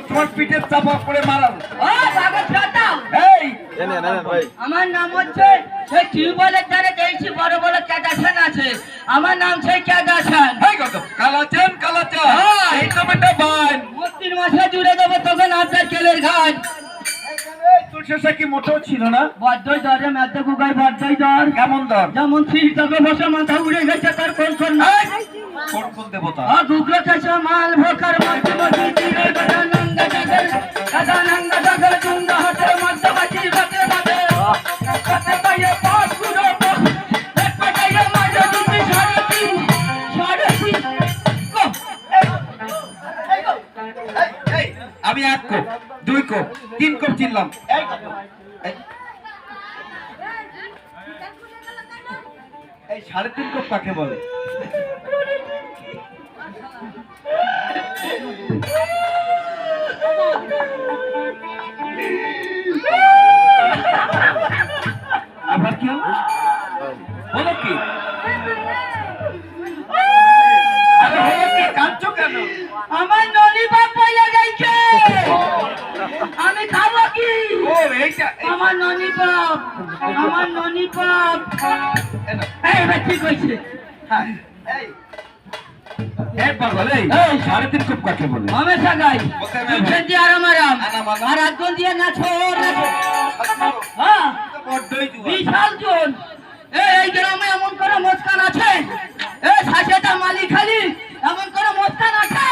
তোমার পিঠের চাপা করে মারাল। আমার নাম হচ্ছে সেই টিউবওয়েলের ধারে দেখছি বড় বড় ক্যাদাসান আছে। আমার নাম সেই ক্যাদাসান। কালাচান কালাচান এই তো একটা বান মূর্তির মাথা জুড়ে দেবো তখন আপনার কেলের ঘাট। তুলসা কি মোটেও ছিল না? বড্ডই দরে মেতে গুগাই বড্ডই দর। কেমন দর? যেমন শীত থেকে বসে মাথা উড়ে গেছে তার কোন কোন কোন কোন দেবতা? গুগলো খাইছে মাল ভোকার মধ্যে মধ্যে চিরে গদা নঙ্গা জাগর চুঙ্গা হাতে মধ্যে বাজি বাজে বাজে কাতে পায়ে পাঁচ গুলো এক পায়ে মাঝে দুটি সাড়ে তিন আমি 1 কোপ 2 কোপ 3 কোপ চিনলাম। এই 3.5 কোপ কাকে বলে? আবার কি হলো? বলো কি? আরে হলো কি? কাঁদছো কেন? আমার নলি বাপ পয়লা যাইছে। আমি খাবো কি? ও এইটা আমার ননি বাপ এই ঠিক কইছে। হ্যাঁ এই পাগল এই 3.5 কোপ কাকে বলে? হামেশা গাই বলতে দিয়ে আরাম আর আগুন দিয়ে না ছোড় হ্যাঁ বড়ই জুয়া বিশাল জন। এই গ্রামে এমন করে মুস্কান আছে, এই শাসেটা মালি খালি এমন করে মুস্কান আছে।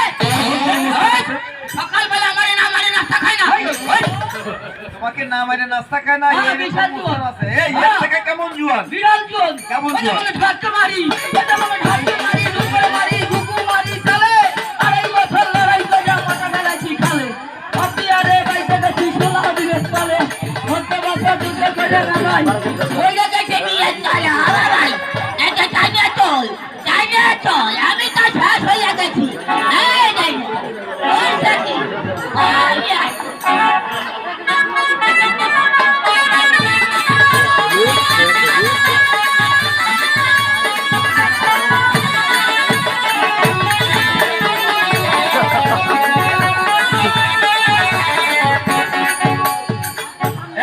সকালবেলা আমারে না মারে নাস্তা খায় না। তোমাকে না মারে নাস্তা খায় না। এই বিশাল জুয়ান আছে এই এর থেকে কেমন জুয়ান? বিশাল জন। কেমন জুয়ান? ধাক্কা মারি দুপুরে মারি গুকু মারি চলে। আর এই বছর লড়াই করে মাথা ফেলাইছি খালে। আপনি আরে গাইতে গেছি 16 দিনের চলে মধ্যে বছর যুদ্ধ করে নাগাই ওই জায়গায় নিয়ে চলে। ভাই এটা চল আমি তো শেষ হয়ে গেছি। এই নাই ওই সাথে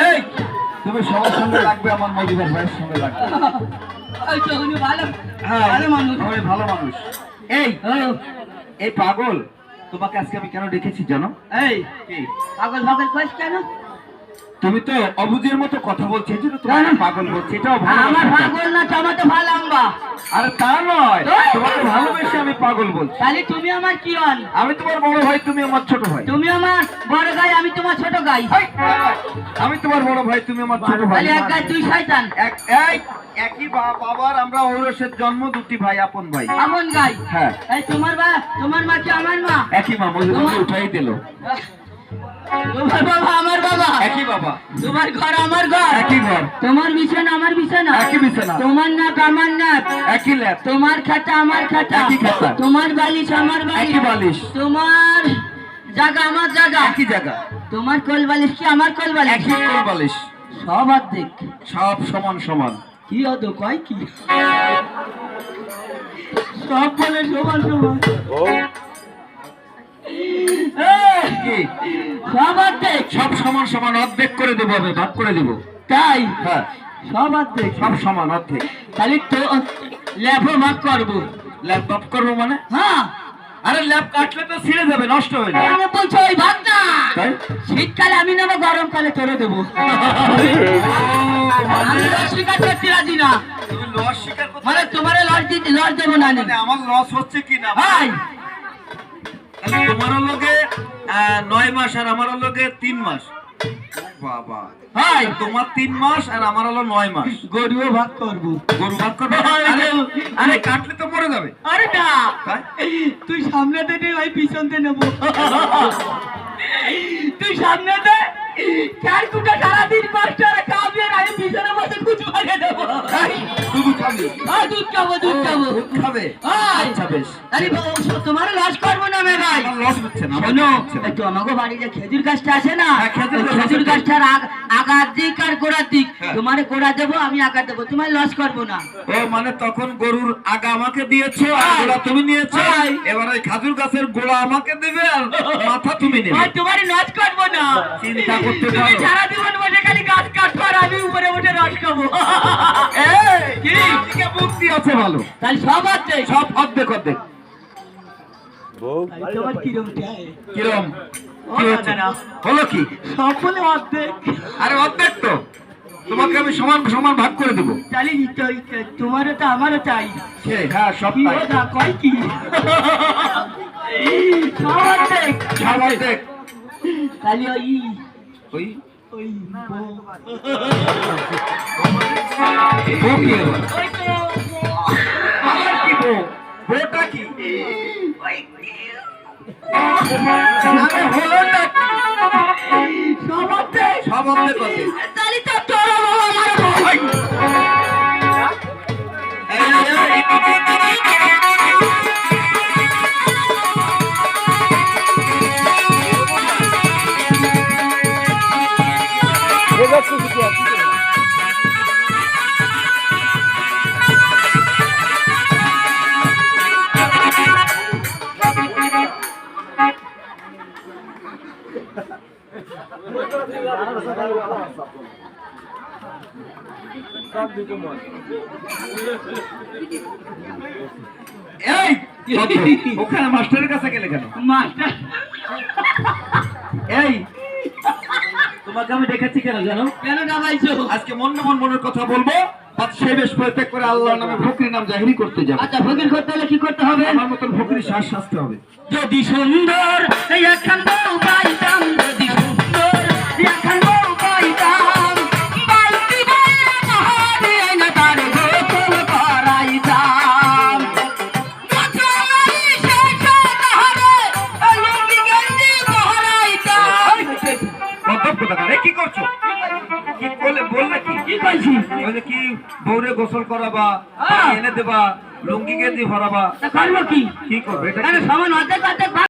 এই তুমি সবার সঙ্গে লাগবে, আমার মজিবার ভাইয়ের সঙ্গে লাগবে। ওই তো উনি ভালো হ্যাঁ ভালো মানুষ। আমি ভালো মানুষ। এই এই পাগল তোমাকে আজকে আমি কেন ডেকেছি জানো? এই কি পাগল কইস কেন? তুমি তো অবুঝের মতো কথা বলছো, এই জন্য তোমাকে পাগল বলছি। এটাও ভালো আমার কথা। পাগল না টমাটো ভালো আম্বা। আরে তা নয়, তোমাকে ভালোবেসে আমি পাগল বলছি। তাহলে তুমি আমার কি হন? আমি তোমার বড় ভাই, তুমি আমার ছোট ভাই। তুমি আমার বড় গাই, আমি তোমার ছোট গাই। আমি তোমার বড় ভাই, তুমি আমার ছোট ভাই। তাহলে এক গাই দুই শয়তান। একই বাবার আমরা ঔরসের জন্ম, দুটি ভাই আপন ভাই। আপন গাই? হ্যাঁ। এই তোমার মা কি আমার মা? একই মা, মজুরি উঠাই দিল। তোমার বাবা আমার বাবা? একই বাবা। তোমার ঘর আমার ঘর? একই ঘর। তোমার বিছানা আমার বিছানা? একই বিছানা। তোমার নাক আমার নাক? একই ল্যাপ। তোমার খাতা আমার খাতা? একই খাতা। তোমার বালিশ আমার বালিশ? একই বালিশ। তোমার জায়গা আমার জায়গা? একই জায়গা। তোমার কোল বালিশ কি আমার কোল বালিশ? একই কোল বালিশ। সব অর্ধেক, সব সমান সমান। কি হতো কয় কি সব বলে সমান সমান। কি সব অর্ধেক? সব সমান সমান, অর্ধেক করে দেবো, আমি ভাগ করে দেবো। তাই? হ্যাঁ সব অর্ধেক, সব সমান অর্ধেক। তাহলে তো ল্যাবও ভাগ করবো। ল্যাপ ভাগ করবো মানে? হ্যাঁ। আরে ল্যাপ কাটলে তো ছিঁড়ে যাবে, নষ্ট হয়ে যাবে। আমি বলছি ওই ভাগ না, তাই? শীতকালে আমি নেবো, গরমকালে তোরে দেবো। আমি লস স্বীকার করতে রাজি না। তুমি লস স্বীকার করতে মানে তোমার লস দেবো না। মানে আমার লস হচ্ছে কি না? ভাই তাহলে তোমারও লোকে 9 মাস আর আমার লোকে 3 মাস। বাবা ভাই তোমার 3 মাস আর আমার হলো 9 মাস। গরুও ভাগ করবো। গরু ভাগ করবে? আরে কাটলে তো মরে যাবে। আরে না, তাই? তুই সামনে দে, ভাই পিছন দে নেবো। তুই সামনে দে, চার কুটা সারাদিন কষ্ট করে খাবি আর আমি পিছনে বসে কুচু মারিয়ে দেবো। শুধু খাবি? দুধ খাবো, দুধ খাবো। দুধ খাবে? আচ্ছা বেশ। আরে তোমার লস করবো না মে ভাই। আমার লস হচ্ছে না, আমার শোনো, লস হচ্ছে না। একটু আমাকে বাড়িতে খেজুর গাছটা আছে না, হ্যাঁ, খেজুর ওই গাছ খেজুর আছে। গাছটার আগার দিক আর গোড়ার দিক হ্যাঁ। তোমার গোড়া দেবো, আমি আগা দেবো, তোমার লস করবো না। ও মানে তখন গরুর আগা আমাকে দিয়েছো আর গোড়া তুমি নিয়েছো, হ্যাঁ। এবার ওই খাজুর গাছের গোড়া আমাকে দেবে আর মাথা তুমি নেবে। আর তোমার লস করবো না। চিন্তা করতে তুমি পারো? সারা জীবন বসে খালি গাছ কাটবো আর আমি উপরে উঠে রস খাবো। কি এদিকে বুদ্ধি আছে ভালো, তাহলে সব আছে। সব অর্ধেক অর্ধেক। তোমার কিরম চাই? কিরম কি ও হচ্ছে? দাদা। হলো কি? সব বলে অর্ধেক। আরে অর্ধেক তো, তোমাকে আমি সমান সমান ভাগ করে দেবো। চালি তোমারও তো আমারও চাই। হ্যাঁ সব কি তাই। ও দা কয় কি? সব অর্ধেক। সব অর্ধেক। তাহলে ওই ওই ওই বউ। বউ কি এবার? ওই তো আবার কি বউ? বউটা কি? ওই আরে হলোটা কি? সব অর্ধেক। সব অর্ধেক অর্ধেক। তাহলে তো তোর বউ আমার বউ। এই ওখানে মাস্টারের কাছে গেলে কেন? মাস্টার এই তোমাকে আমি দেখেছি কেন জানো? কেন নামাইছো? আজকে মনের কথা বলবো, সেই বেশ পরিত্যাগ করে আল্লাহর নামে ফকির নাম জাহিরি করতে যাবো। আচ্ছা, ফকির করতে হলে কি করতে হবে? আমার মতন ফকির শ্বাস সাজতে হবে। যদি সুন্দর একখান বউ পাইতাম, যদি সুন্দর একখান বউ পাইতাম, বালতি বাইরে মহারে না তার গোসল করাইতাম। গোসলাই শেষ তাহারে লুঙ্গি গেঞ্জি পরাইতাম। অধ্যক্ষ দাদা, কি করছো? কি বললে কি? কি কইছি? বলে কি বউরে গোসল করাবা, হ্যাঁ। এনে দেবা, লুঙ্গি গেঞ্জি ভরাবা, তা করবো কি? কি করবে এটা? কেন কি? সমান অর্ধেক অর্ধেক ভাগ